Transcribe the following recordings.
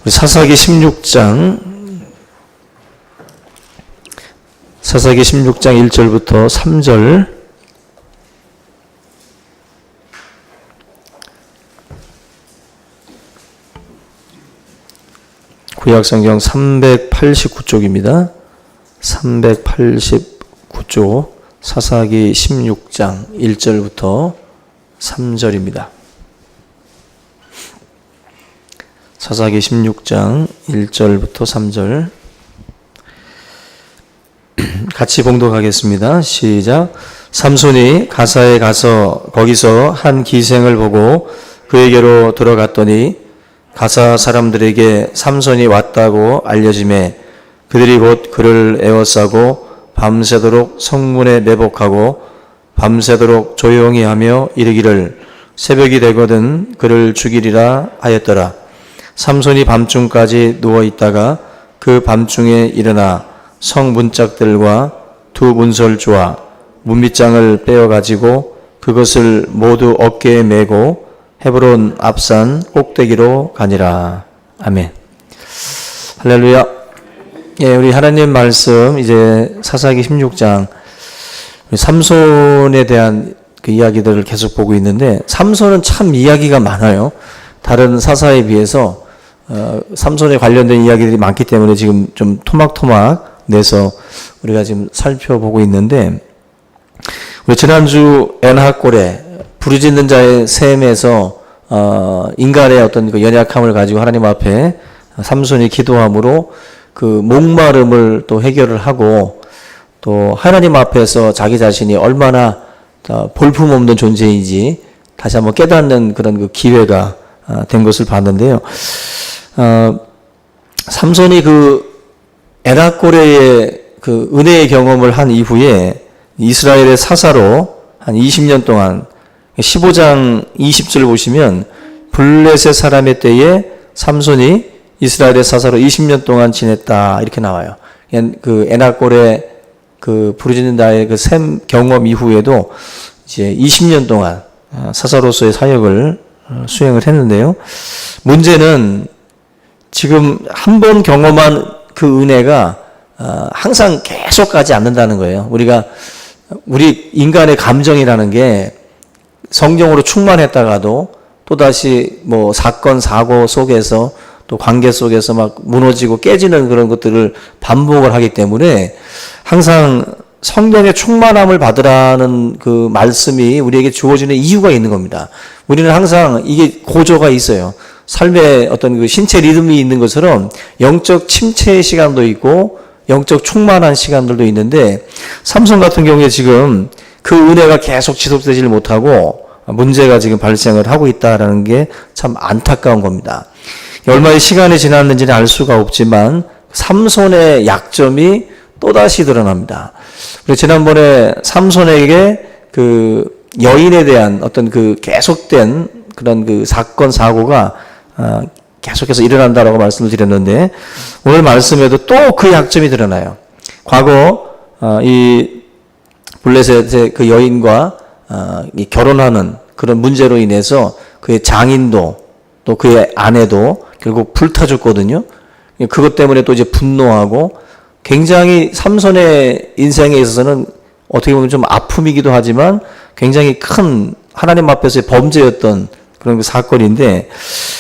우리 사사기 16장 1절부터 3절 구약성경 389쪽입니다. 389쪽 사사기 16장 1절부터 3절입니다. 사사기 16장 1절부터 3절 같이 봉독하겠습니다. 시작. 삼손이 가사에 가서 거기서 한 기생을 보고 그에게로 들어갔더니 가사 사람들에게 삼손이 왔다고 알려지매 그들이 곧 그를 에워싸고 밤새도록 성문에 내복하고 밤새도록 조용히 하며 이르기를 새벽이 되거든 그를 죽이리라 하였더라. 삼손이 밤중까지 누워있다가 그 밤중에 일어나 성 문짝들과 두 문설주와 문빗장을 빼어가지고 그것을 모두 어깨에 메고 헤브론 앞산 꼭대기로 가니라. 아멘. 할렐루야. 예, 우리 하나님 말씀 이제 사사기 16장 삼손에 대한 그 이야기들을 계속 보고 있는데 삼손은 참 이야기가 많아요. 다른 사사에 비해서 삼손에 관련된 이야기들이 많기 때문에 지금 좀 토막토막 내서 우리가 지금 살펴보고 있는데 우리 지난주 엔하골에 부르짖는 자의 셈에서 인간의 어떤 그 연약함을 가지고 하나님 앞에 삼손이 기도함으로 그 목마름을 또 해결을 하고 또 하나님 앞에서 자기 자신이 얼마나 볼품없는 존재인지 다시 한번 깨닫는 그런 그 기회가 된 것을 봤는데요. 삼손이 그 엔하골의 그 은혜의 경험을 한 이후에 이스라엘의 사사로 한 20년 동안 15장 20절 보시면 블레셋 사람의 때에 삼손이 이스라엘의 사사로 20년 동안 지냈다 이렇게 나와요. 그 엔하골의 그 부르짖는 자의 그 셈 경험 이후에도 이제 20년 동안 사사로서의 사역을 수행을 했는데요. 문제는 지금 한 번 경험한 그 은혜가 항상 계속 가지 않는다는 거예요. 우리 인간의 감정이라는 게 성경으로 충만했다가도 또다시 뭐 사건 사고 속에서 또 관계 속에서 막 무너지고 깨지는 그런 것들을 반복을 하기 때문에 항상 성경의 충만함을 받으라는 그 말씀이 우리에게 주어지는 이유가 있는 겁니다. 우리는 항상 이게 고조가 있어요. 삶의 어떤 그 신체 리듬이 있는 것처럼 영적 침체의 시간도 있고 영적 충만한 시간들도 있는데 삼손 같은 경우에 지금 그 은혜가 계속 지속되지를 못하고 문제가 지금 발생을 하고 있다라는 게 참 안타까운 겁니다. 얼마의 시간이 지났는지는 알 수가 없지만 삼손의 약점이 또다시 드러납니다. 그리고 지난번에 삼손에게 그 여인에 대한 어떤 그 계속된 그런 그 사건 사고가 계속해서 일어난다라고 말씀을 드렸는데 오늘 말씀에도 또 그 약점이 드러나요. 과거 이 블레셋의 그 여인과 결혼하는 그런 문제로 인해서 그의 장인도 또 그의 아내도 결국 불타 죽거든요. 그것 때문에 또 이제 분노하고 굉장히 삼손의 인생에 있어서는 어떻게 보면 좀 아픔이기도 하지만 굉장히 큰 하나님 앞에서의 범죄였던 그런 그 사건인데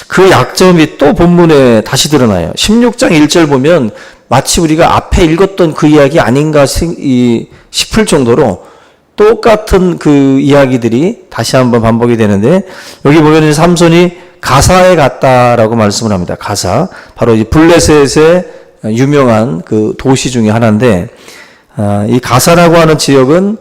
그 약점이 또 본문에 다시 드러나요. 16장 1절 보면 마치 우리가 앞에 읽었던 그 이야기 아닌가 싶을 정도로 똑같은 그 이야기들이 다시 한번 반복이 되는데 여기 보면 삼손이 가사에 갔다라고 말씀을 합니다. 가사. 바로 이 블레셋의 유명한 그 도시 중에 하나인데 이 가사라고 하는 지역은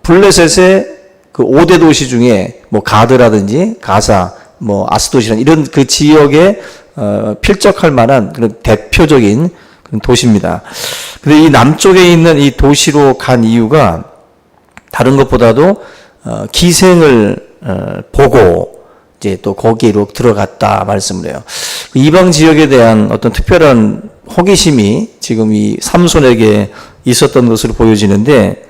블레셋의 그 5대 도시 중에 뭐 가드라든지 가사, 뭐 아스도시란 이런 그 지역에 필적할 만한 그런 대표적인 그런 도시입니다. 근데 이 남쪽에 있는 이 도시로 간 이유가 다른 것보다도 기생을 보고 이제 또 거기로 들어갔다 말씀을 해요. 이방 지역에 대한 어떤 특별한 호기심이 지금 이 삼손에게 있었던 것으로 보여지는데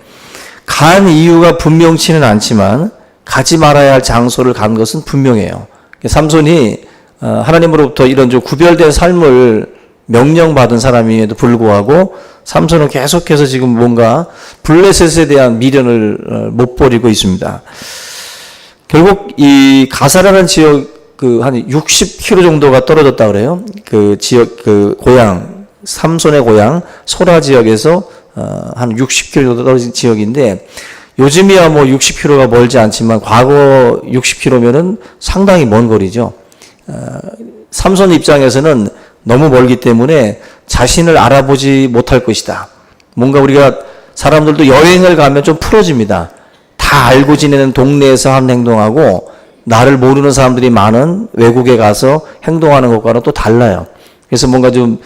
간 이유가 분명치는 않지만 가지 말아야 할 장소를 간 것은 분명해요. 삼손이 하나님으로부터 이런 좀 구별된 삶을 명령받은 사람임에도 불구하고 삼손은 계속해서 지금 뭔가 블레셋에 대한 미련을 못 버리고 있습니다. 결국 이 가사라는 지역 한 60km 정도가 떨어졌다 그래요. 그 지역 고향 삼손의 고향 소라 지역에서 한 60km 정도 떨어진 지역인데 요즘이야 뭐 60km가 멀지 않지만 과거 60km면은 상당히 먼 거리죠. 삼손 입장에서는 너무 멀기 때문에 자신을 알아보지 못할 것이다. 뭔가 우리가 사람들도 여행을 가면 좀 풀어집니다. 다 알고 지내는 동네에서 하는 행동하고 나를 모르는 사람들이 많은 외국에 가서 행동하는 것과는 또 달라요. 그래서 뭔가 좀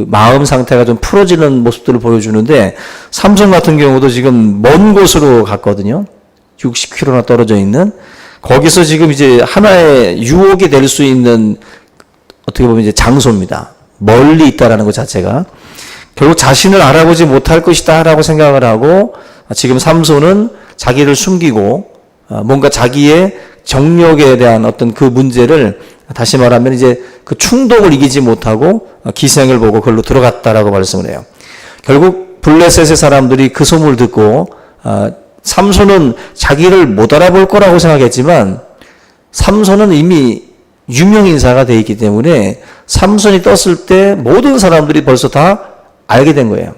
마음 상태가 좀 풀어지는 모습들을 보여주는데 삼손 같은 경우도 지금 먼 곳으로 갔거든요. 60km나 떨어져 있는 거기서 지금 이제 하나의 유혹이 될 수 있는 어떻게 보면 이제 장소입니다. 멀리 있다라는 것 자체가 결국 자신을 알아보지 못할 것이다라고 생각을 하고 지금 삼손은 자기를 숨기고 뭔가 자기의 정력에 대한 어떤 그 문제를 다시 말하면 이제 그 충동을 이기지 못하고 기생을 보고 그걸로 들어갔다라고 말씀을 해요. 결국 블레셋의 사람들이 그 소문을 듣고 삼손은 자기를 못 알아볼 거라고 생각했지만 삼손은 이미 유명 인사가 돼 있기 때문에 삼손이 떴을 때 모든 사람들이 벌써 다 알게 된 거예요.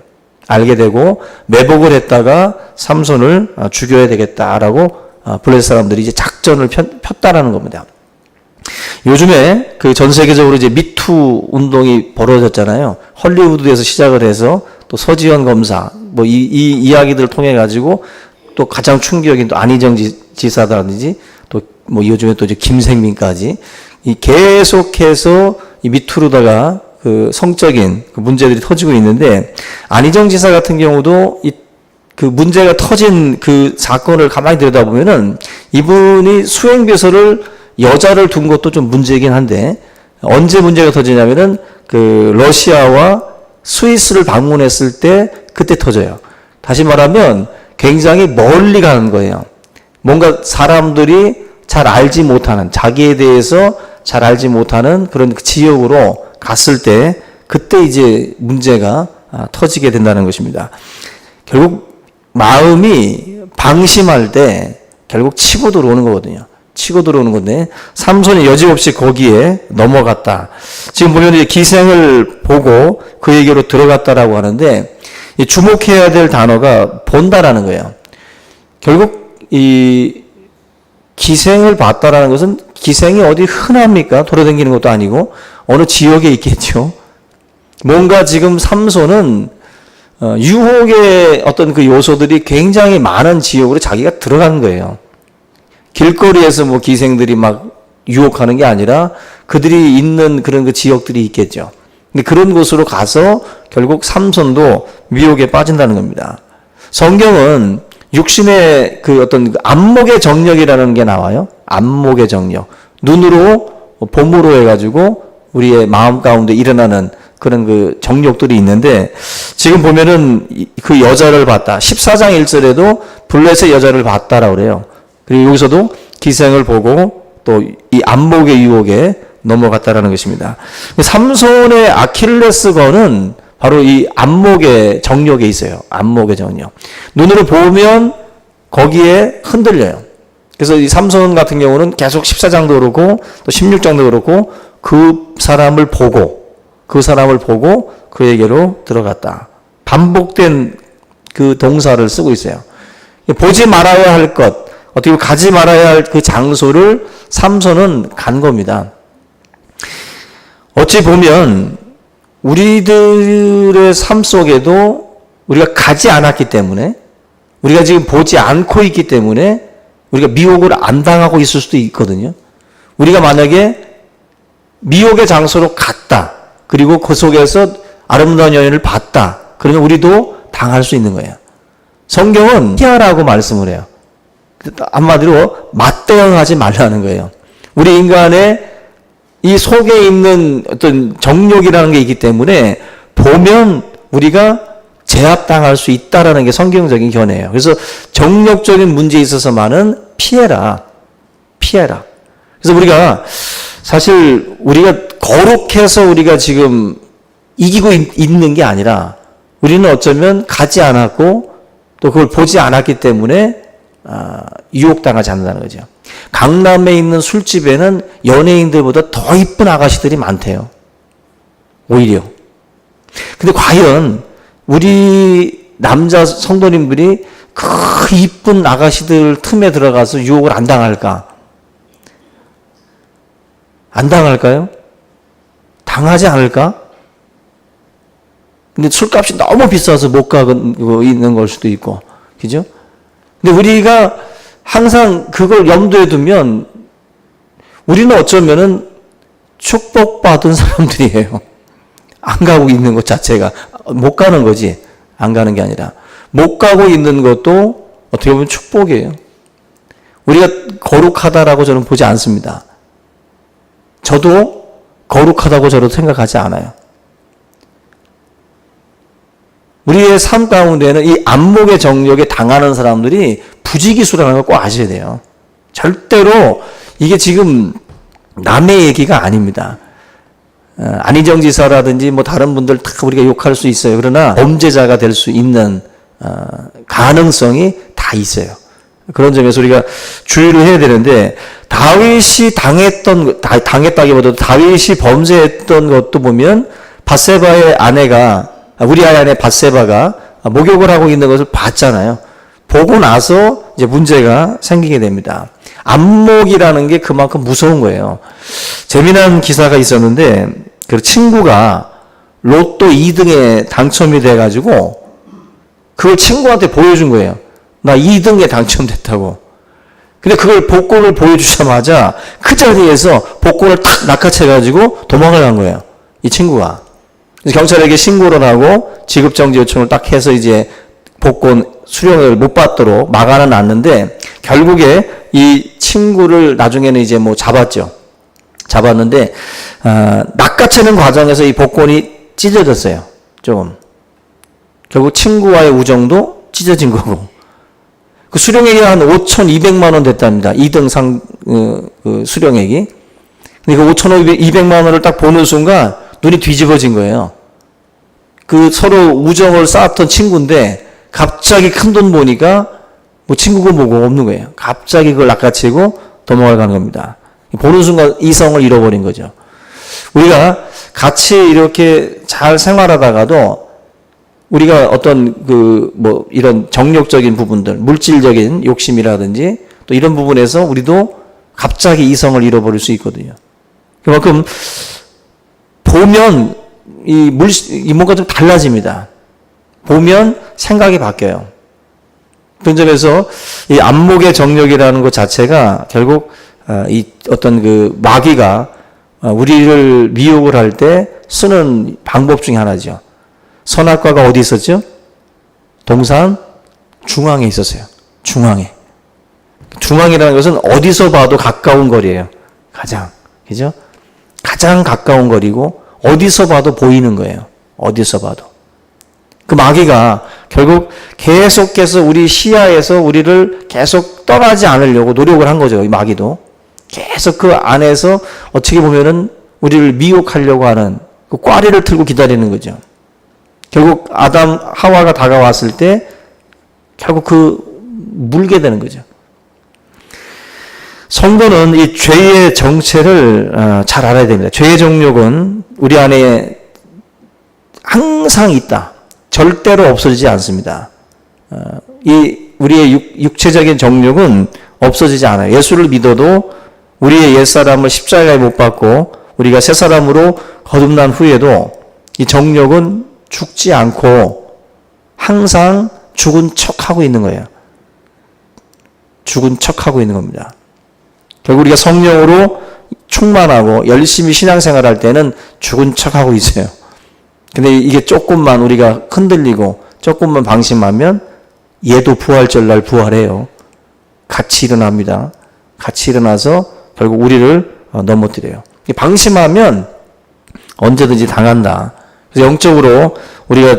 알게 되고 매복을 했다가 삼손을 죽여야 되겠다라고 블레셋 사람들이 이제 작전을 폈다라는 겁니다. 요즘에 그 전 세계적으로 이제 미투 운동이 벌어졌잖아요. 헐리우드에서 시작을 해서 또 서지현 검사 뭐 이 이야기들을 통해 가지고 또 가장 충격인 또 안희정 지사라든지 또 뭐 요즘에 또 이제 김생민까지 이 계속해서 이 미투로다가 그 성적인 그 문제들이 터지고 있는데 안희정 지사 같은 경우도 그 문제가 터진 그 사건을 가만히 들여다보면은 이분이 수행비서를 여자를 둔 것도 좀 문제이긴 한데 언제 문제가 터지냐면은 그 러시아와 스위스를 방문했을 때 그때 터져요. 다시 말하면 굉장히 멀리 가는 거예요. 뭔가 사람들이 잘 알지 못하는 자기에 대해서 잘 알지 못하는 그런 지역으로 갔을 때 그때 이제 문제가 터지게 된다는 것입니다. 결국 마음이 방심할 때 결국 치고 들어오는 거거든요. 치고 들어오는 건데 삼손이 여지없이 거기에 넘어갔다. 지금 보면 이제 기생을 보고 그에게로 들어갔다라고 하는데 주목해야 될 단어가 본다라는 거예요. 결국 이 기생을 봤다라는 것은 기생이 어디 흔합니까? 돌아다니는 것도 아니고 어느 지역에 있겠죠. 뭔가 지금 삼손은 유혹의 어떤 그 요소들이 굉장히 많은 지역으로 자기가 들어간 거예요. 길거리에서 뭐 기생들이 막 유혹하는 게 아니라 그들이 있는 그런 그 지역들이 있겠죠. 근데 그런 곳으로 가서 결국 삼손도 미혹에 빠진다는 겁니다. 성경은 육신의 그 어떤 안목의 정력이라는 게 나와요. 안목의 정력. 눈으로 봄으로 해가지고 우리의 마음 가운데 일어나는 그런 그 정력들이 있는데 지금 보면은 그 여자를 봤다. 14장 1절에도 블레셋 여자를 봤다라고 그래요. 그리고 여기서도 기생을 보고 또 이 안목의 유혹에 넘어갔다라는 것입니다. 삼손의 아킬레스건은 바로 이 안목의 정력에 있어요. 안목의 정력. 눈으로 보면 거기에 흔들려요. 그래서 이 삼손 같은 경우는 계속 14장도 그렇고 또 16장도 그렇고 그 사람을 보고 그에게로 들어갔다. 반복된 그 동사를 쓰고 있어요. 보지 말아야 할 것, 어떻게 보면 가지 말아야 할 그 장소를 삼손은 간 겁니다. 어찌 보면 우리들의 삶 속에도 우리가 가지 않았기 때문에 우리가 지금 보지 않고 있기 때문에 우리가 미혹을 안 당하고 있을 수도 있거든요. 우리가 만약에 미혹의 장소로 갔다. 그리고 그 속에서 아름다운 여인을 봤다. 그러면 우리도 당할 수 있는 거예요. 성경은 피하라고 말씀을 해요. 한마디로 맞대응하지 말라는 거예요. 우리 인간의 이 속에 있는 어떤 정욕이라는 게 있기 때문에 보면 우리가 제압당할 수 있다라는 게 성경적인 견해예요. 그래서 정욕적인 문제에 있어서만은 피해라. 그래서 우리가 사실 우리가 거룩해서 우리가 지금 이기고 있는 게 아니라 우리는 어쩌면 가지 않았고 또 그걸 보지 않았기 때문에 유혹당하지 않는다는 거죠. 강남에 있는 술집에는 연예인들보다 더 이쁜 아가씨들이 많대요. 오히려. 근데 과연 우리 남자 성도님들이 그 이쁜 아가씨들 틈에 들어가서 유혹을 안 당할까? 안 당할까요? 당하지 않을까? 근데 술값이 너무 비싸서 못 가고 있는 걸 수도 있고, 그죠? 근데 우리가 항상 그걸 염두에 두면 우리는 어쩌면은 축복받은 사람들이에요. 안 가고 있는 것 자체가. 못 가는 거지. 안 가는 게 아니라. 못 가고 있는 것도 어떻게 보면 축복이에요. 우리가 거룩하다라고 저는 보지 않습니다. 저도 거룩하다고 저도 생각하지 않아요. 우리의 삶 가운데는 이 안목의 정욕에 당하는 사람들이 부지기수라는 걸 꼭 아셔야 돼요. 절대로 이게 지금 남의 얘기가 아닙니다. 안희정 지사라든지 뭐 다른 분들 다 우리가 욕할 수 있어요. 그러나 범죄자가 될 수 있는 가능성이 다 있어요. 그런 점에서 우리가 주의를 해야 되는데 다윗이 당했다기보다도 다윗이 범죄했던 것도 보면 밧세바의 아내가 우리아의 아내 밧세바가 목욕을 하고 있는 것을 봤잖아요. 보고 나서 이제 문제가 생기게 됩니다. 안목이라는 게 그만큼 무서운 거예요. 재미난 기사가 있었는데 그 친구가 로또 2등에 당첨이 돼가지고 그걸 친구한테 보여준 거예요. 나 2등에 당첨됐다고. 근데 그걸 복권을 보여주자마자 그 자리에서 복권을 탁 낚아채가지고 도망을 간 거예요. 이 친구가. 그래서 경찰에게 신고를 하고 지급정지 요청을 딱 해서 이제 복권 수령을 못 받도록 막아는 놨는데 결국에 이 친구를 나중에는 이제 뭐 잡았죠. 잡았는데 낚아채는 과정에서 이 복권이 찢어졌어요. 조금. 결국 친구와의 우정도 찢어진 거고. 그 수령액이 한 5,200만 원 됐답니다. 2등 수령액이. 근데 그 5,200만 원을 딱 보는 순간 눈이 뒤집어진 거예요. 그 서로 우정을 쌓았던 친구인데 갑자기 큰 돈 보니까 뭐 친구가 뭐고 없는 거예요. 갑자기 그걸 낚아채고 도망을 가는 겁니다. 보는 순간 이성을 잃어버린 거죠. 우리가 같이 이렇게 잘 생활하다가도 우리가 어떤 이런 정욕적인 부분들, 물질적인 욕심이라든지 또 이런 부분에서 우리도 갑자기 이성을 잃어버릴 수 있거든요. 그만큼 보면 뭔가 좀 달라집니다. 보면 생각이 바뀌어요. 그런 점에서 이 안목의 정욕이라는 것 자체가 결국 이 어떤 그 마귀가 우리를 미혹을 할 때 쓰는 방법 중에 하나죠. 선악과가 어디 있었죠? 동산 중앙에 있었어요. 중앙에. 중앙이라는 것은 어디서 봐도 가까운 거리예요. 가장. 그죠? 가장 가까운 거리고 어디서 봐도 보이는 거예요. 어디서 봐도. 그 마귀가 결국 계속해서 우리 시야에서 우리를 계속 떠나지 않으려고 노력을 한 거죠. 이 마귀도. 계속 그 안에서 어떻게 보면은 우리를 미혹하려고 하는 그 꽈리를 틀고 기다리는 거죠. 결국 아담 하와가 다가왔을 때 결국 물게 되는 거죠. 성도는 이 죄의 정체를 잘 알아야 됩니다. 죄의 정욕은 우리 안에 항상 있다. 절대로 없어지지 않습니다. 우리의 육체적인 정욕은 없어지지 않아요. 예수를 믿어도 우리의 옛사람을 십자가에 못 박고 우리가 새 사람으로 거듭난 후에도 이 정욕은 죽지 않고 항상 죽은 척하고 있는 거예요. 죽은 척하고 있는 겁니다. 결국 우리가 성령으로 충만하고 열심히 신앙생활할 때는 죽은 척하고 있어요. 근데 이게 조금만 우리가 흔들리고 조금만 방심하면 얘도 부활절날 부활해요. 같이 일어납니다. 같이 일어나서 결국 우리를 넘어뜨려요. 방심하면 언제든지 당한다. 그래서 영적으로 우리가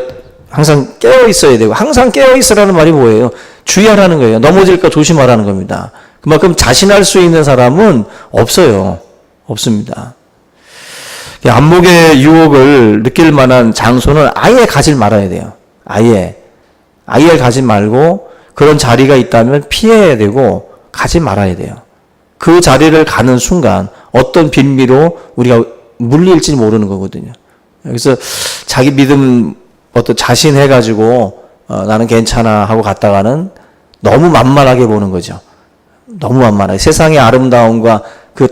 항상 깨어 있어야 되고, 항상 깨어 있으라는 말이 뭐예요? 주의하라는 거예요. 넘어질까 조심하라는 겁니다. 그만큼 자신할 수 있는 사람은 없어요. 없습니다. 안목의 유혹을 느낄 만한 장소는 아예 가지 말아야 돼요. 아예 가지 말고 그런 자리가 있다면 피해야 되고 가지 말아야 돼요. 그 자리를 가는 순간 어떤 빌미로 우리가 물릴지 모르는 거거든요. 그래서 자기 믿음 어떤 자신해가지고 나는 괜찮아 하고 갔다가는 너무 만만하게 보는 거죠. 너무 만만하게. 세상의 아름다움과 그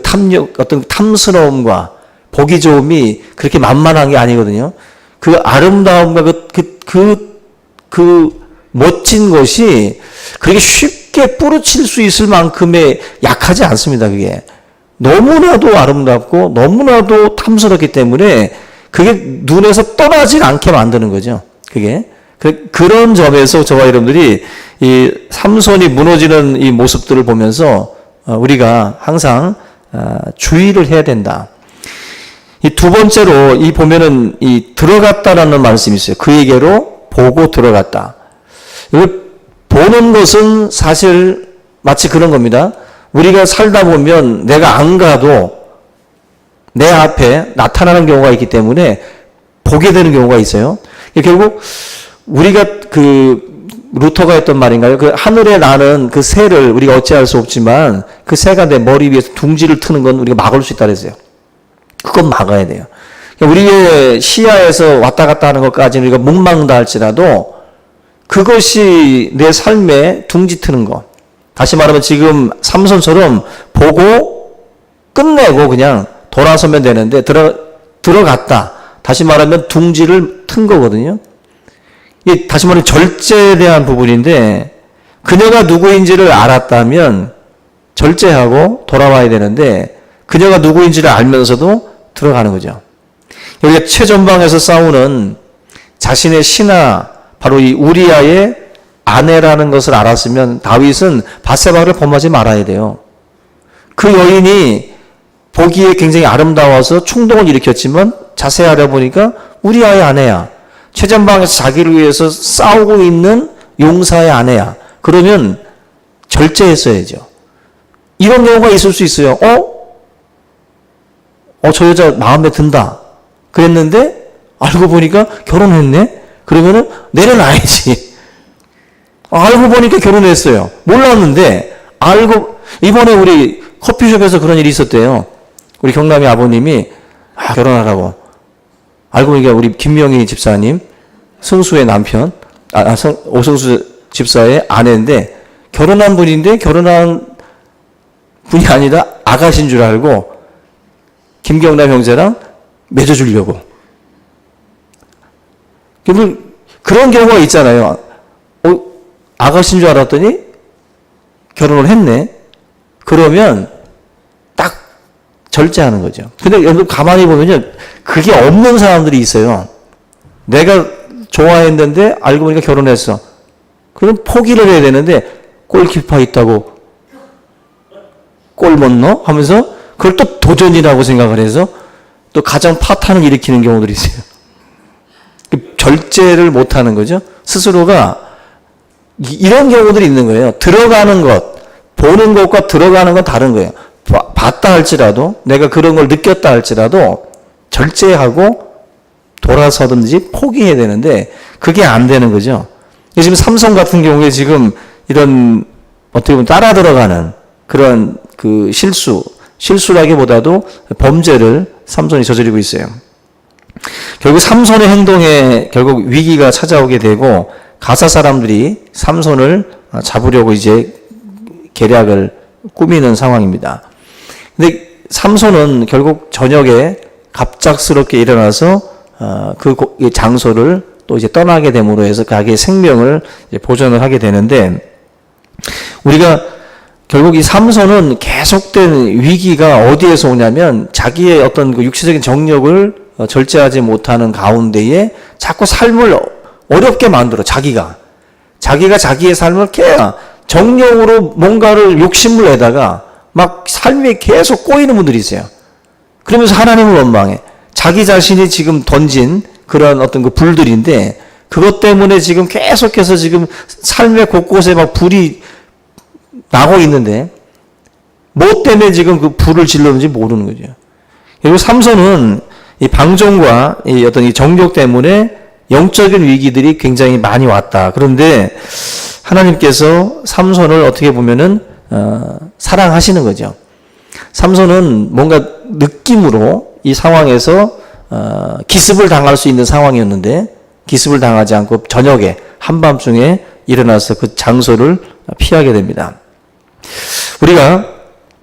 어떤 탐스러움과 보기 좋음이 그렇게 만만한 게 아니거든요. 그 아름다움과 그 멋진 것이 그렇게 쉽게 뿌리칠 수 있을 만큼의 약하지 않습니다, 그게. 너무나도 아름답고 너무나도 탐스럽기 때문에 그게 눈에서 떠나질 않게 만드는 거죠. 그게. 그런 점에서 저와 여러분들이 이 삼손이 무너지는 이 모습들을 보면서 우리가 항상 주의를 해야 된다. 이 두 번째로 이 보면은 이 들어갔다라는 말씀이 있어요. 그에게로 보고 들어갔다. 이걸 보는 것은 사실 마치 그런 겁니다. 우리가 살다 보면 내가 안 가도 내 앞에 나타나는 경우가 있기 때문에 보게 되는 경우가 있어요. 결국 우리가 루터가 했던 말인가요? 그 하늘에 나는 그 새를 우리가 어찌할 수 없지만 그 새가 내 머리 위에서 둥지를 트는 건 우리가 막을 수 있다 그랬어요. 그건 막아야 돼요. 우리의 시야에서 왔다 갔다 하는 것까지는 우리가 못 막는다 할지라도 그것이 내 삶에 둥지 트는 것. 다시 말하면 지금 삼손처럼 보고 끝내고 그냥 돌아서면 되는데 들어갔다. 다시 말하면 둥지를 튼 거거든요. 이게 다시 말하면 절제에 대한 부분인데 그녀가 누구인지를 알았다면 절제하고 돌아와야 되는데 그녀가 누구인지를 알면서도 들어가는 거죠. 여기가 최전방에서 싸우는 자신의 신하 바로 이 우리아의 아내라는 것을 알았으면 다윗은 밧세바를 범하지 말아야 돼요. 그 여인이 보기에 굉장히 아름다워서 충동을 일으켰지만 자세히 알아보니까 우리아의 아내야. 최전방에서 자기를 위해서 싸우고 있는 용사의 아내야. 그러면 절제했어야죠. 이런 경우가 있을 수 있어요. 저 여자 마음에 든다. 그랬는데 알고 보니까 결혼했네? 그러면은 내려놔야지. 알고 보니까 결혼했어요. 몰랐는데 이번에 우리 커피숍에서 그런 일이 있었대요. 우리 경남의 아버님이 결혼하라고. 알고 보니까 우리 김명희 집사님, 승수의 남편, 오승수 집사의 아내인데 결혼한 분인데 결혼한 분이 아니라 아가씨인 줄 알고 김경남 형제랑 맺어주려고. 그런 경우가 있잖아요. 아가씨인 줄 알았더니 결혼을 했네. 그러면 딱 절제하는 거죠. 근데 여러분 가만히 보면요. 그게 없는 사람들이 있어요. 내가 좋아했는데 알고 보니까 결혼했어. 그럼 포기를 해야 되는데 골키퍼 있다고 골 못 넣어? 하면서 그걸 또 도전이라고 생각을 해서 또 가정 파탄을 일으키는 경우들이 있어요. 절제를 못하는 거죠. 스스로가 이런 경우들이 있는 거예요. 들어가는 것, 보는 것과 들어가는 건 다른 거예요. 봤다 할지라도 내가 그런 걸 느꼈다 할지라도 절제하고 돌아서든지 포기해야 되는데 그게 안 되는 거죠. 지금 삼손 같은 경우에 지금 이런 어떻게 보면 따라 들어가는 그런 그 실수라기보다도 범죄를 삼손이 저지르고 있어요. 결국 삼손의 행동에 결국 위기가 찾아오게 되고 가사 사람들이 삼손을 잡으려고 이제 계략을 꾸미는 상황입니다. 근데 삼손은 결국 저녁에 갑작스럽게 일어나서 그 장소를 또 이제 떠나게 됨으로 해서 자기의 생명을 보존을 하게 되는데 우리가 결국 이 삼손은 계속된 위기가 어디에서 오냐면 자기의 어떤 그 육체적인 정력을 절제하지 못하는 가운데에 자꾸 삶을 어렵게 만들어. 자기가 자기의 삶을 정력으로 뭔가를 욕심을 내다가 막 삶이 계속 꼬이는 분들이 있어요. 그러면서 하나님을 원망해. 자기 자신이 지금 던진 그런 어떤 그 불들인데 그것 때문에 지금 계속해서 지금 삶의 곳곳에 막 불이 나고 있는데 뭐 때문에 지금 그 불을 질렀는지 모르는 거죠. 그리고 삼손은 이 방종과 이 어떤 이 정욕 때문에 영적인 위기들이 굉장히 많이 왔다. 그런데 하나님께서 삼손을 어떻게 보면은 사랑하시는 거죠. 삼손은 뭔가 느낌으로 이 상황에서 기습을 당할 수 있는 상황이었는데 기습을 당하지 않고 저녁에 한밤중에 일어나서 그 장소를 피하게 됩니다. 우리가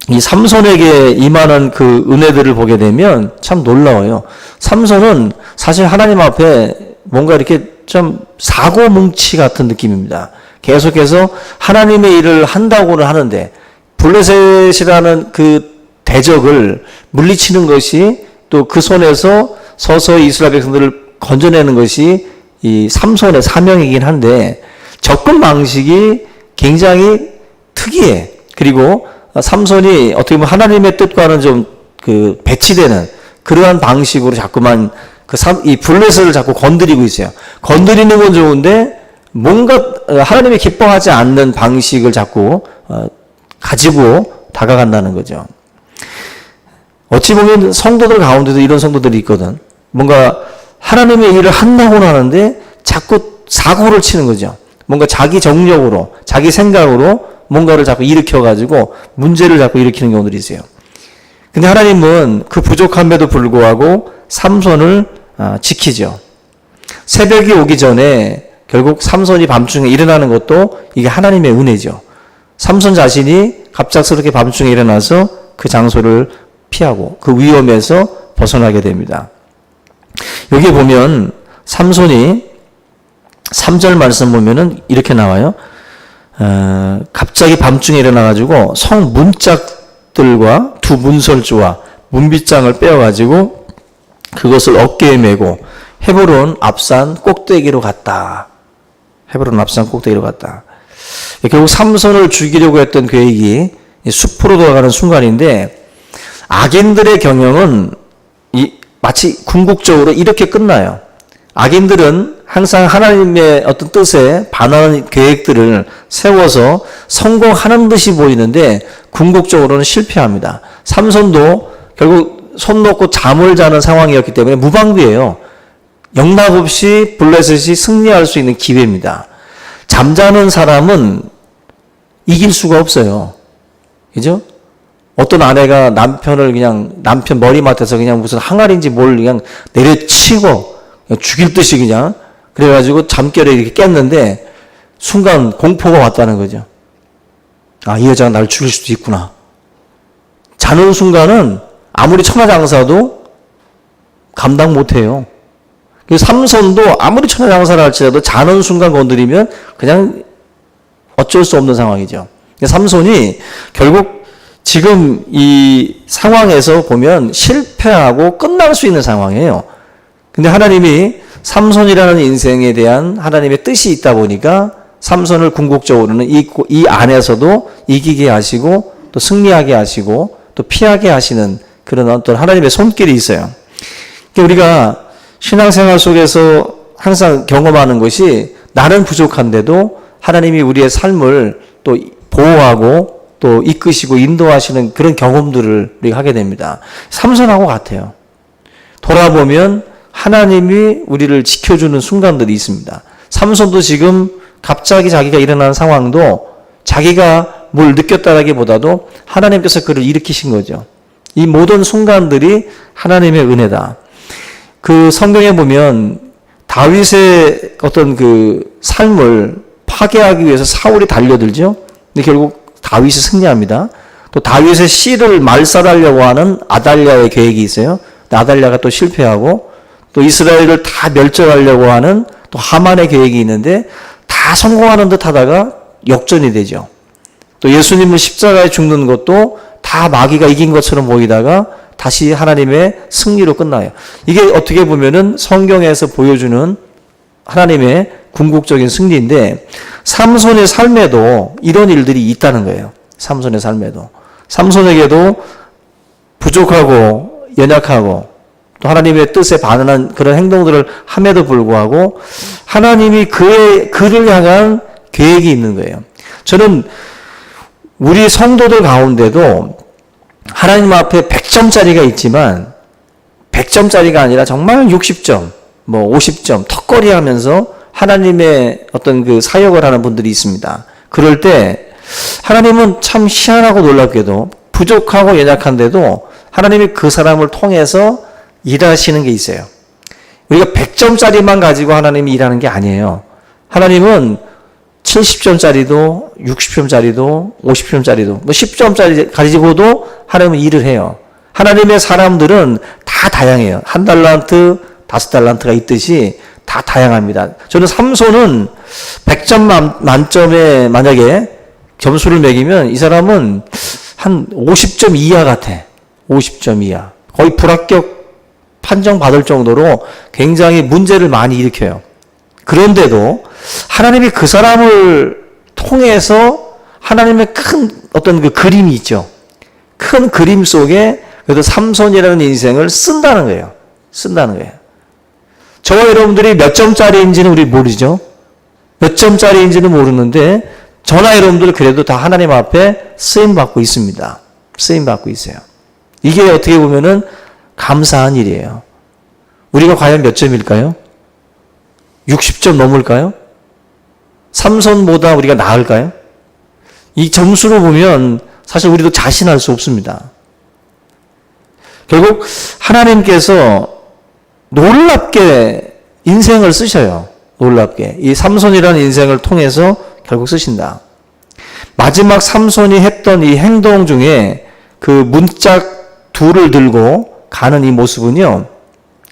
이 삼손에게 임하는 그 은혜들을 보게 되면 참 놀라워요. 삼손은 사실 하나님 앞에 뭔가 이렇게 좀 사고뭉치 같은 느낌입니다. 계속해서 하나님의 일을 한다고는 하는데 블레셋이라는 그 대적을 물리치는 것이 또 그 손에서 서서히 이스라엘 백성들을 건져내는 것이 이 삼손의 사명이긴 한데 접근 방식이 굉장히 특이해. 그리고 삼손이 어떻게 보면 하나님의 뜻과는 좀 그 배치되는 그러한 방식으로 자꾸만 이 블레셋을 자꾸 건드리고 있어요. 건드리는 건 좋은데 뭔가 하나님이 기뻐하지 않는 방식을 자꾸 가지고 다가간다는 거죠. 어찌 보면 성도들 가운데도 이런 성도들이 있거든. 뭔가 하나님의 일을 한다고는 하는데 자꾸 사고를 치는 거죠. 뭔가 자기 정력으로, 자기 생각으로 뭔가를 자꾸 일으켜가지고 문제를 자꾸 일으키는 경우들이 있어요. 근데 하나님은 그 부족함에도 불구하고 삼손을 지키죠. 새벽이 오기 전에 결국 삼손이 밤중에 일어나는 것도 이게 하나님의 은혜죠. 삼손 자신이 갑작스럽게 밤중에 일어나서 그 장소를 피하고 그 위험에서 벗어나게 됩니다. 여기 보면 삼손이 3절 말씀 보면은 이렇게 나와요. 갑자기 밤중에 일어나가지고 성 문짝들과 두 문설주와 문빗장을 빼어가지고 그것을 어깨에 메고 헤브론 앞산 꼭대기로 갔다. 헤브론 앞산 꼭대기로 갔다. 결국 삼손을 죽이려고 했던 계획이 숲으로 돌아가는 순간인데 악인들의 경영은 마치 궁극적으로 이렇게 끝나요. 악인들은 항상 하나님의 어떤 뜻에 반하는 계획들을 세워서 성공하는 듯이 보이는데 궁극적으로는 실패합니다. 삼손도 결국 손 놓고 잠을 자는 상황이었기 때문에 무방비예요. 영락없이 블레셋이 승리할 수 있는 기회입니다. 잠자는 사람은 이길 수가 없어요. 그죠? 어떤 아내가 남편을 그냥 남편 머리맡에서 그냥 무슨 항아리인지 뭘 그냥 내려치고 그냥 죽일 듯이 그냥 그래가지고 잠결에 이렇게 깼는데 순간 공포가 왔다는 거죠. 아, 이 여자가 나를 죽일 수도 있구나. 자는 순간은 아무리 천하장사도 감당 못해요. 삼손도 아무리 천하장사를 할지라도 자는 순간 건드리면 그냥 어쩔 수 없는 상황이죠. 삼손이 결국 지금 이 상황에서 보면 실패하고 끝날 수 있는 상황이에요. 근데 하나님이 삼손이라는 인생에 대한 하나님의 뜻이 있다 보니까 삼손을 궁극적으로는 이 안에서도 이기게 하시고 또 승리하게 하시고 또 피하게 하시는 그런 어떤 하나님의 손길이 있어요. 우리가 신앙생활 속에서 항상 경험하는 것이 나는 부족한데도 하나님이 우리의 삶을 또 보호하고 또 이끄시고 인도하시는 그런 경험들을 우리가 하게 됩니다. 삼손하고 같아요. 돌아보면 하나님이 우리를 지켜주는 순간들이 있습니다. 삼손도 지금 갑자기 자기가 일어난 상황도 자기가 뭘 느꼈다라기보다도 하나님께서 그를 일으키신 거죠. 이 모든 순간들이 하나님의 은혜다. 그 성경에 보면 다윗의 어떤 그 삶을 파괴하기 위해서 사울이 달려들죠. 근데 결국 다윗이 승리합니다. 또 다윗의 씨를 말살하려고 하는 아달랴의 계획이 있어요. 아달랴가 또 실패하고 또 이스라엘을 다 멸절하려고 하는 또 하만의 계획이 있는데 다 성공하는 듯 하다가 역전이 되죠. 또 예수님을 십자가에 죽는 것도 다 마귀가 이긴 것처럼 보이다가 다시 하나님의 승리로 끝나요. 이게 어떻게 보면은 성경에서 보여주는 하나님의 궁극적인 승리인데 삼손의 삶에도 이런 일들이 있다는 거예요. 삼손의 삶에도. 삼손에게도 부족하고 연약하고 또 하나님의 뜻에 반하는 그런 행동들을 함에도 불구하고 하나님이 그를 향한 계획이 있는 거예요. 저는 우리 성도들 가운데도 하나님 앞에 100점짜리가 있지만 100점짜리가 아니라 정말 60점, 뭐 50점 턱걸이 하면서 하나님의 어떤 그 사역을 하는 분들이 있습니다. 그럴 때 하나님은 참 희한하고 놀랍게도 부족하고 연약한데도 하나님이 그 사람을 통해서 일하시는 게 있어요. 우리가 100점짜리만 가지고 하나님이 일하는 게 아니에요. 하나님은 70점짜리도 60점짜리도 50점짜리도 뭐 10점짜리 가지고도 하나님은 일을 해요. 하나님의 사람들은 다 다양해요. 1달란트, 5달란트가 있듯이 다 다양합니다. 저는 삼손은 100점 만점에 만약에 점수를 매기면 이 사람은 한 50점 이하 같아. 50점 이하. 거의 불합격 판정받을 정도로 굉장히 문제를 많이 일으켜요. 그런데도 하나님이 그 사람을 통해서 하나님의 큰 어떤 그 그림이 있죠. 큰 그림 속에 그래도 삼손이라는 인생을 쓴다는 거예요. 쓴다는 거예요. 저와 여러분들이 몇 점짜리인지는 우리 모르죠. 몇 점짜리인지는 모르는데 저나 여러분들 그래도 다 하나님 앞에 쓰임받고 있습니다. 쓰임받고 있어요. 이게 어떻게 보면은 감사한 일이에요. 우리가 과연 몇 점일까요? 60점 넘을까요? 삼손보다 우리가 나을까요? 이 점수로 보면 사실 우리도 자신할 수 없습니다. 결국 하나님께서 놀랍게 인생을 쓰셔요. 놀랍게. 이 삼손이라는 인생을 통해서 결국 쓰신다. 마지막 삼손이 했던 이 행동 중에 그 문짝 둘을 들고 가는 이 모습은요,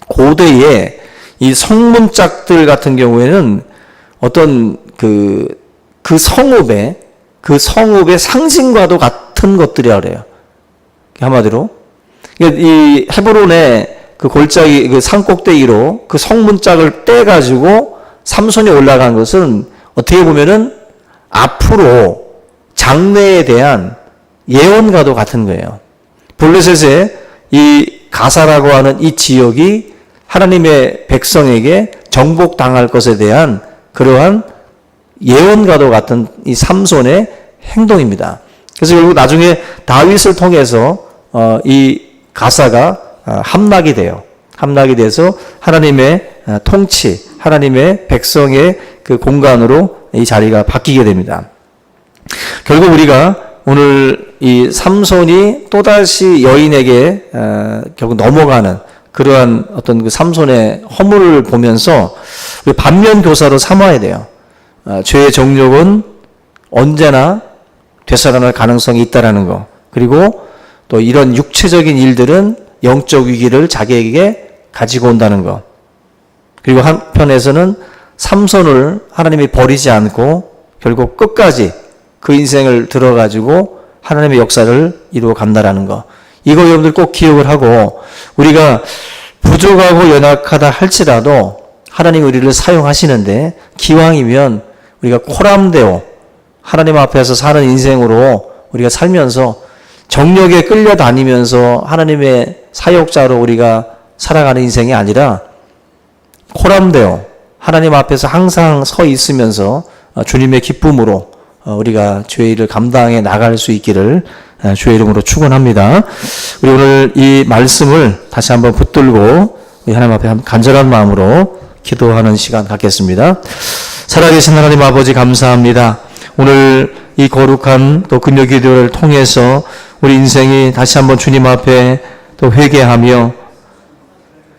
고대에 이 성문짝들 같은 경우에는 어떤 그 성읍의 상징과도 같은 것들이라 그래요. 한마디로. 이 헤브론의 그 골짜기, 그 산꼭대기로 그 성문짝을 떼가지고 삼손이 올라간 것은 어떻게 보면은 앞으로 장래에 대한 예언과도 같은 거예요. 블레셋의 이 가사라고 하는 이 지역이 하나님의 백성에게 정복당할 것에 대한 그러한 예언과도 같은 이 삼손의 행동입니다. 그래서 결국 나중에 다윗을 통해서 이 가사가 함락이 돼요. 함락이 돼서 하나님의 통치, 하나님의 백성의 그 공간으로 이 자리가 바뀌게 됩니다. 결국 우리가 오늘 이 삼손이 또다시 여인에게 결국 넘어가는 그러한 어떤 그 삼손의 허물을 보면서 우리 반면 교사로 삼아야 돼요. 죄의 정욕은 언제나 되살아날 가능성이 있다라는 거. 그리고 또 이런 육체적인 일들은 영적 위기를 자기에게 가지고 온다는 거. 그리고 한편에서는 삼손을 하나님이 버리지 않고 결국 끝까지 그 인생을 들어가지고 하나님의 역사를 이루어 간다라는 거. 이거 여러분들 꼭 기억을 하고 우리가 부족하고 연약하다 할지라도 하나님 우리를 사용하시는데 기왕이면 우리가 코람데오 하나님 앞에서 사는 인생으로 우리가 살면서 정욕에 끌려다니면서 하나님의 사역자로 우리가 살아가는 인생이 아니라 코람데오 하나님 앞에서 항상 서 있으면서 주님의 기쁨으로 우리가 죄의 일을 감당해 나갈 수 있기를 주의 이름으로 축원합니다. 우리 오늘 이 말씀을 다시 한번 붙들고 우리 하나님 앞에 간절한 마음으로 기도하는 시간 갖겠습니다. 살아계신 하나님 아버지 감사합니다. 오늘 이 거룩한 또 금요 기도를 통해서 우리 인생이 다시 한번 주님 앞에 또 회개하며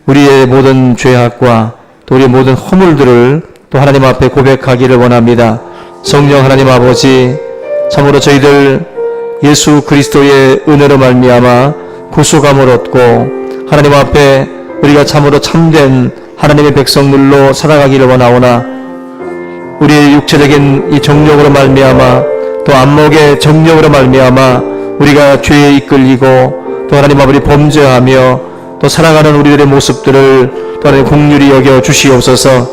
우리의 모든 죄악과 또 우리의 모든 허물들을 또 하나님 앞에 고백하기를 원합니다. 성령 하나님 아버지, 참으로 저희들 예수 그리스도의 은혜로 말미암아 구속함을 얻고 하나님 앞에 우리가 참으로 참된 하나님의 백성들로 살아가기를 원하오나 우리의 육체적인 이 정욕으로 말미암아 또 안목의 정욕으로 말미암아 우리가 죄에 이끌리고 또 하나님 아버지 범죄하며 또 살아가는 우리들의 모습들을 또 하나님 긍휼히 여겨 주시옵소서.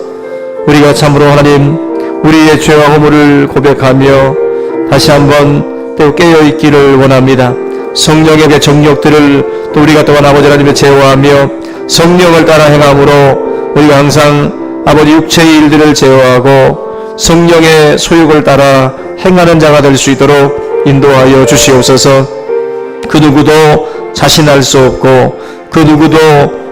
우리가 참으로 하나님 우리의 죄와 허물을 고백하며 다시 한번 또 깨어있기를 원합니다. 성령의 정욕들을 또 우리가 또한 아버지 하나님의 제어하며 성령을 따라 행함으로 우리가 항상 아버지 육체의 일들을 제어하고 성령의 소욕을 따라 행하는 자가 될 수 있도록 인도하여 주시옵소서. 그 누구도 자신할 수 없고 그 누구도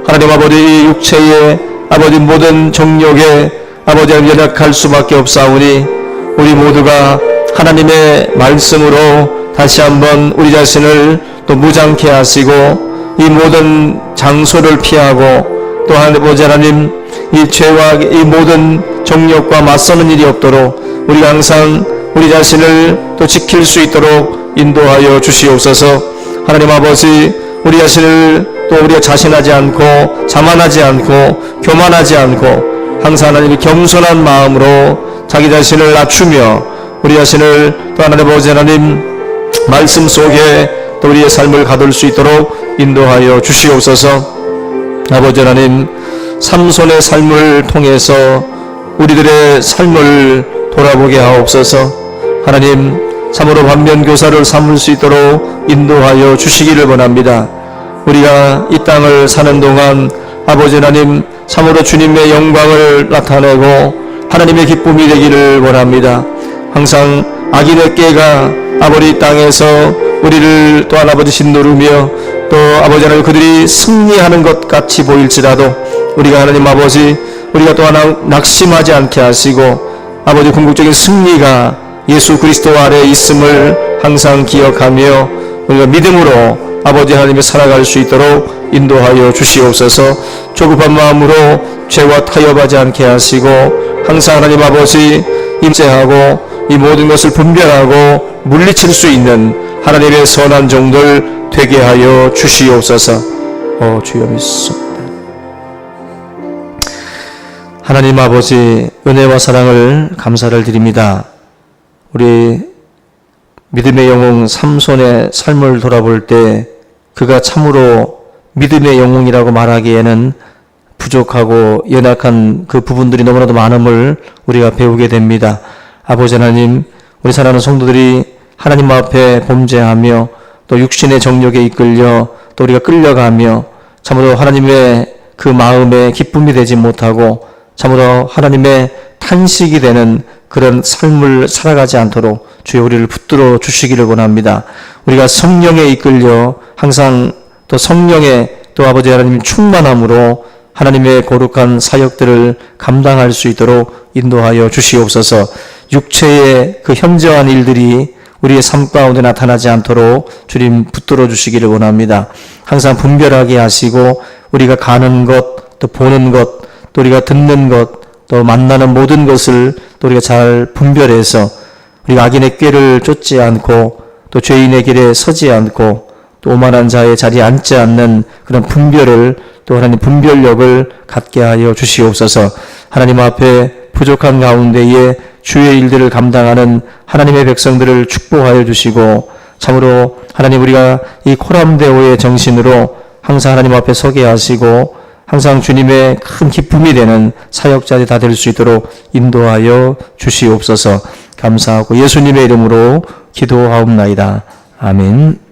하나님 아버지 이 육체의 아버지 모든 정욕에 아버지 연약할 수밖에 없사오니 우리 모두가 하나님의 말씀으로 다시 한번 우리 자신을 또 무장케 하시고 이 모든 장소를 피하고 또 하나님 이 죄와 이 모든 정욕과 맞서는 일이 없도록 우리가 항상 우리 자신을 또 지킬 수 있도록 인도하여 주시옵소서. 하나님 아버지 우리 자신을 또 우리가 자신하지 않고 자만하지 않고 교만하지 않고 항상 하나님의 겸손한 마음으로 자기 자신을 낮추며 우리 자신을 또 하나님 아버지 하나님 말씀 속에 또 우리의 삶을 가둘 수 있도록 인도하여 주시옵소서. 아버지 하나님 삼손의 삶을 통해서 우리들의 삶을 돌아보게 하옵소서. 하나님 참으로 반면교사를 삼을 수 있도록 인도하여 주시기를 원합니다. 우리가 이 땅을 사는 동안 아버지 하나님 참으로 주님의 영광을 나타내고 하나님의 기쁨이 되기를 원합니다. 항상 악인의 꾀가 아버지 땅에서 우리를 또한 아버지 짓누르며 또 아버지 하나님 그들이 승리하는 것 같이 보일지라도 우리가 하나님 아버지 우리가 또한 낙심하지 않게 하시고 아버지 궁극적인 승리가 예수 그리스도 아래에 있음을 항상 기억하며 우리가 믿음으로 아버지 하나님이 살아갈 수 있도록 인도하여 주시옵소서. 조급한 마음으로 죄와 타협하지 않게 하시고 항상 하나님 아버지 임재하고 이 모든 것을 분별하고 물리칠 수 있는 하나님의 선한 종들 되게 하여 주시옵소서. 주여 믿습니다. 하나님 아버지 은혜와 사랑을 감사를 드립니다. 우리 믿음의 영웅 삼손의 삶을 돌아볼 때 그가 참으로 믿음의 영웅이라고 말하기에는 부족하고 연약한 그 부분들이 너무나도 많음을 우리가 배우게 됩니다. 아버지 하나님, 우리 사랑하는 성도들이 하나님 앞에 범죄하며 또 육신의 정욕에 이끌려 또 우리가 끌려가며 참으로 하나님의 그 마음에 기쁨이 되지 못하고 참으로 하나님의 탄식이 되는 그런 삶을 살아가지 않도록 주여 우리를 붙들어 주시기를 원합니다. 우리가 성령에 이끌려 항상 또 성령의 또 아버지 하나님 충만함으로 하나님의 거룩한 사역들을 감당할 수 있도록 인도하여 주시옵소서. 육체의 그 현저한 일들이 우리의 삶 가운데 나타나지 않도록 주님 붙들어 주시기를 원합니다. 항상 분별하게 하시고 우리가 가는 것, 또 보는 것, 또 우리가 듣는 것, 또 만나는 모든 것을 또 우리가 잘 분별해서 우리가 악인의 꾀를 쫓지 않고 또 죄인의 길에 서지 않고 또 오만한 자의 자리에 앉지 않는 그런 분별을 또 하나님 분별력을 갖게 하여 주시옵소서. 하나님 앞에 부족한 가운데에 주의 일들을 감당하는 하나님의 백성들을 축복하여 주시고 참으로 하나님 우리가 이 코람데오의 정신으로 항상 하나님 앞에 서게 하시고 항상 주님의 큰 기쁨이 되는 사역자들이 다 될 수 있도록 인도하여 주시옵소서. 감사하고 예수님의 이름으로 기도하옵나이다. 아멘.